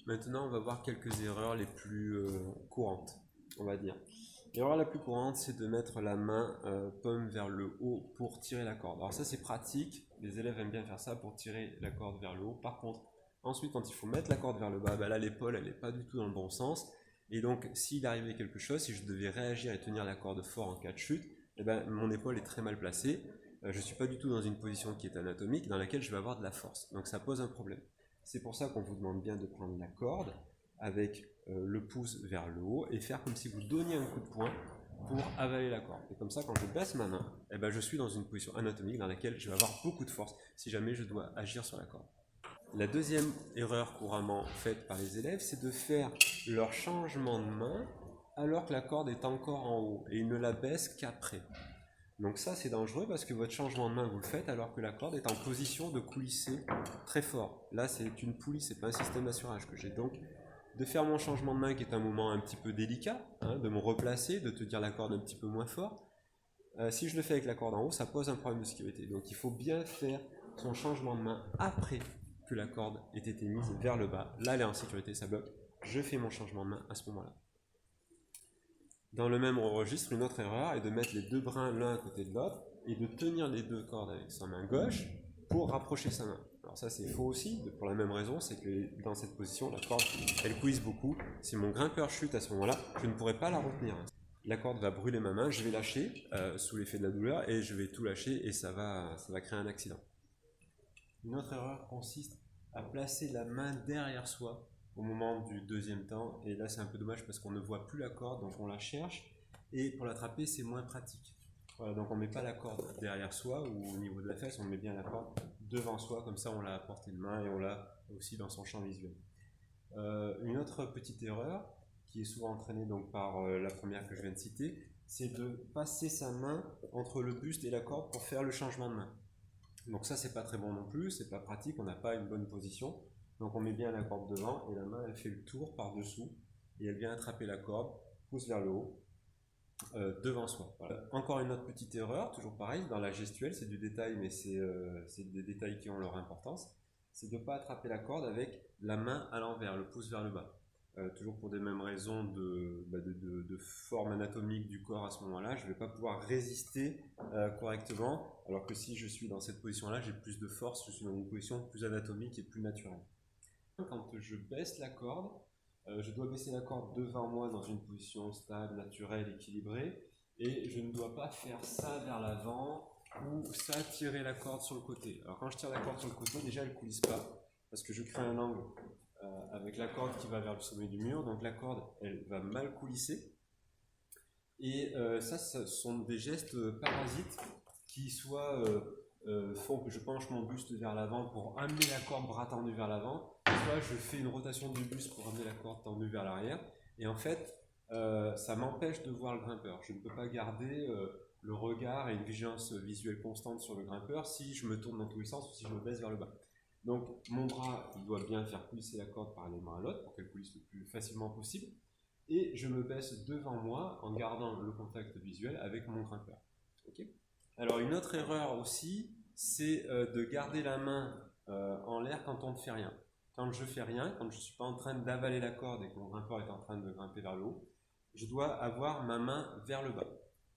Maintenant, on va voir quelques erreurs les plus courantes, on va dire. L'erreur la plus courante, c'est de mettre la main paume vers le haut pour tirer la corde. Alors ça, c'est pratique. Les élèves aiment bien faire ça pour tirer la corde vers le haut. Par contre, ensuite, quand il faut mettre la corde vers le bas, là, l'épaule, elle n'est pas du tout dans le bon sens. Et donc, s'il arrivait quelque chose, si je devais réagir et tenir la corde fort en cas de chute, mon épaule est très mal placée. Je ne suis pas du tout dans une position qui est anatomique, dans laquelle je vais avoir de la force. Donc ça pose un problème. C'est pour ça qu'on vous demande bien de prendre la corde avec le pouce vers le haut et faire comme si vous donniez un coup de poing pour avaler la corde. Et comme ça, quand je baisse ma main, je suis dans une position anatomique dans laquelle je vais avoir beaucoup de force si jamais je dois agir sur la corde. La deuxième erreur couramment faite par les élèves, c'est de faire leur changement de main alors que la corde est encore en haut et ils ne la baissent qu'après. Donc ça, c'est dangereux parce que votre changement de main, vous le faites alors que la corde est en position de coulisser très fort. Là, c'est une poulie, c'est pas un système d'assurage que j'ai. Donc, de faire mon changement de main qui est un moment un petit peu délicat, de me replacer, de tenir la corde un petit peu moins fort. Si je le fais avec la corde en haut, ça pose un problème de sécurité. Donc, il faut bien faire son changement de main après que la corde ait été mise vers le bas. Là, elle est en sécurité, ça bloque. Je fais mon changement de main à ce moment-là. Dans le même registre, une autre erreur est de mettre les deux brins l'un à côté de l'autre et de tenir les deux cordes avec sa main gauche pour rapprocher sa main. Alors ça c'est faux aussi, pour la même raison, c'est que dans cette position, la corde, elle coulisse beaucoup. Si mon grimpeur chute à ce moment-là, je ne pourrai pas la retenir. La corde va brûler ma main, je vais lâcher sous l'effet de la douleur et je vais tout lâcher et ça va créer un accident. Une autre erreur consiste à placer la main derrière soi au moment du deuxième temps, et là c'est un peu dommage parce qu'on ne voit plus la corde, donc on la cherche, et pour l'attraper c'est moins pratique. Voilà, donc on ne met pas la corde derrière soi ou au niveau de la fesse, on met bien la corde devant soi, comme ça on l'a à portée de main et on l'a aussi dans son champ visuel. Une autre petite erreur qui est souvent entraînée donc par la première que je viens de citer, c'est de passer sa main entre le buste et la corde pour faire le changement de main. Donc ça c'est pas très bon non plus, c'est pas pratique, on n'a pas une bonne position. Donc on met bien la corde devant et la main elle fait le tour par dessous et elle vient attraper la corde, pousse vers le haut, devant soi. Voilà. Encore une autre petite erreur, toujours pareil, dans la gestuelle, c'est du détail mais c'est des détails qui ont leur importance, c'est de ne pas attraper la corde avec la main à l'envers, le pouce vers le bas. Toujours pour des mêmes raisons de forme anatomique du corps à ce moment-là, je ne vais pas pouvoir résister correctement, alors que si je suis dans cette position-là, j'ai plus de force, je suis dans une position plus anatomique et plus naturelle. Quand je baisse la corde, je dois baisser la corde devant moi dans une position stable, naturelle, équilibrée, et je ne dois pas faire ça vers l'avant ou ça tirer la corde sur le côté. Alors quand je tire la corde sur le côté, déjà elle ne coulisse pas, parce que je crée un angle avec la corde qui va vers le sommet du mur, donc la corde elle va mal coulisser. Et ça, ce sont des gestes parasites qui soit font que je penche mon buste vers l'avant pour amener la corde bras tendu vers l'avant, soit je fais une rotation du buste pour amener la corde tendue vers l'arrière. Et en fait, ça m'empêche de voir le grimpeur. Je ne peux pas garder le regard et une vigilance visuelle constante sur le grimpeur si je me tourne dans tous les sens ou si je me baisse vers le bas. Donc mon bras il doit bien faire coulisser la corde parallèlement à l'autre pour qu'elle coulisse le plus facilement possible. Et je me baisse devant moi en gardant le contact visuel avec mon grimpeur. Okay. Alors une autre erreur aussi, c'est de garder la main en l'air quand on ne fait rien. Quand je ne fais rien, quand je ne suis pas en train d'avaler la corde et que mon grimpeur est en train de grimper vers le haut, je dois avoir ma main vers le bas.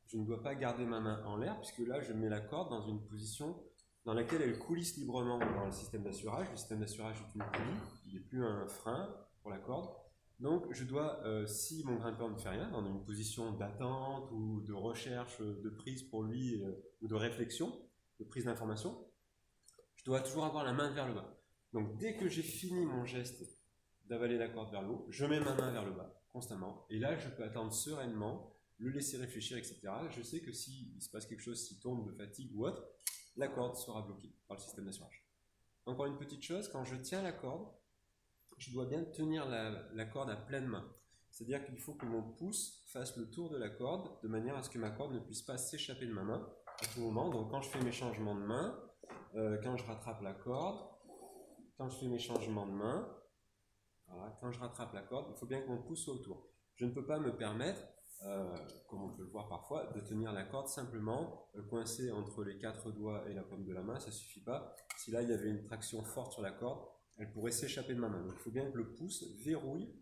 Je ne dois pas garder ma main en l'air puisque là je mets la corde dans une position dans laquelle elle coulisse librement dans le système d'assurage. Le système d'assurage est une poulie, il n'est plus un frein pour la corde. Donc je dois, si mon grimpeur ne fait rien, dans une position d'attente ou de recherche de prise pour lui ou de réflexion, de prise d'information, je dois toujours avoir la main vers le bas. Donc dès que j'ai fini mon geste d'avaler la corde vers le haut, je mets ma main vers le bas constamment. Et là, je peux attendre sereinement, le laisser réfléchir, etc. Je sais que s'il se passe quelque chose, s'il tombe de fatigue ou autre, la corde sera bloquée par le système d'assurage. Encore une petite chose, quand je tiens la corde, je dois bien tenir la corde à pleine main. C'est-à-dire qu'il faut que mon pouce fasse le tour de la corde de manière à ce que ma corde ne puisse pas s'échapper de ma main à tout moment. Donc quand je fais mes changements de main, quand je rattrape la corde, quand je fais mes changements de main, voilà, quand je rattrape la corde, il faut bien que mon pouce soit autour. Je ne peux pas me permettre, comme on peut le voir parfois, de tenir la corde simplement coincée entre les 4 doigts et la paume de la main, ça ne suffit pas. Si là il y avait une traction forte sur la corde, elle pourrait s'échapper de ma main. Donc il faut bien que le pouce verrouille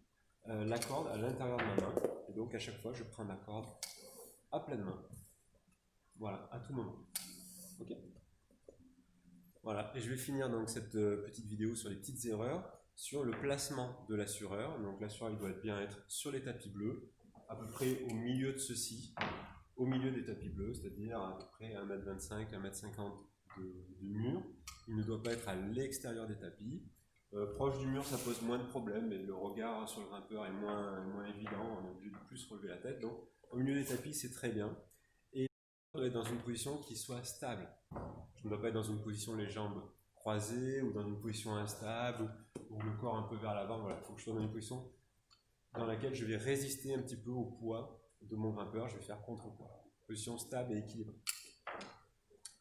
la corde à l'intérieur de ma main. Et donc à chaque fois, je prends ma corde à pleine main. Voilà, à tout moment. Ok. Voilà, et je vais finir donc cette petite vidéo sur les petites erreurs, sur le placement de l'assureur. Donc l'assureur, il doit bien être sur les tapis bleus, à peu près au milieu de ceux-ci, au milieu des tapis bleus, c'est-à-dire à peu près 1,25 m, 1,50 m de mur. Il ne doit pas être à l'extérieur des tapis. Proche du mur, ça pose moins de problèmes, mais le regard sur le grimpeur est moins évident, on est obligé de plus relever la tête. Donc au milieu des tapis, c'est très bien. Et on doit être dans une position qui soit stable. Je ne dois pas être dans une position les jambes croisées ou dans une position instable ou le corps un peu vers l'avant. Voilà, il faut que je sois dans une position dans laquelle je vais résister un petit peu au poids de mon grimpeur. Je vais faire contre-poids. Position stable et équilibrée.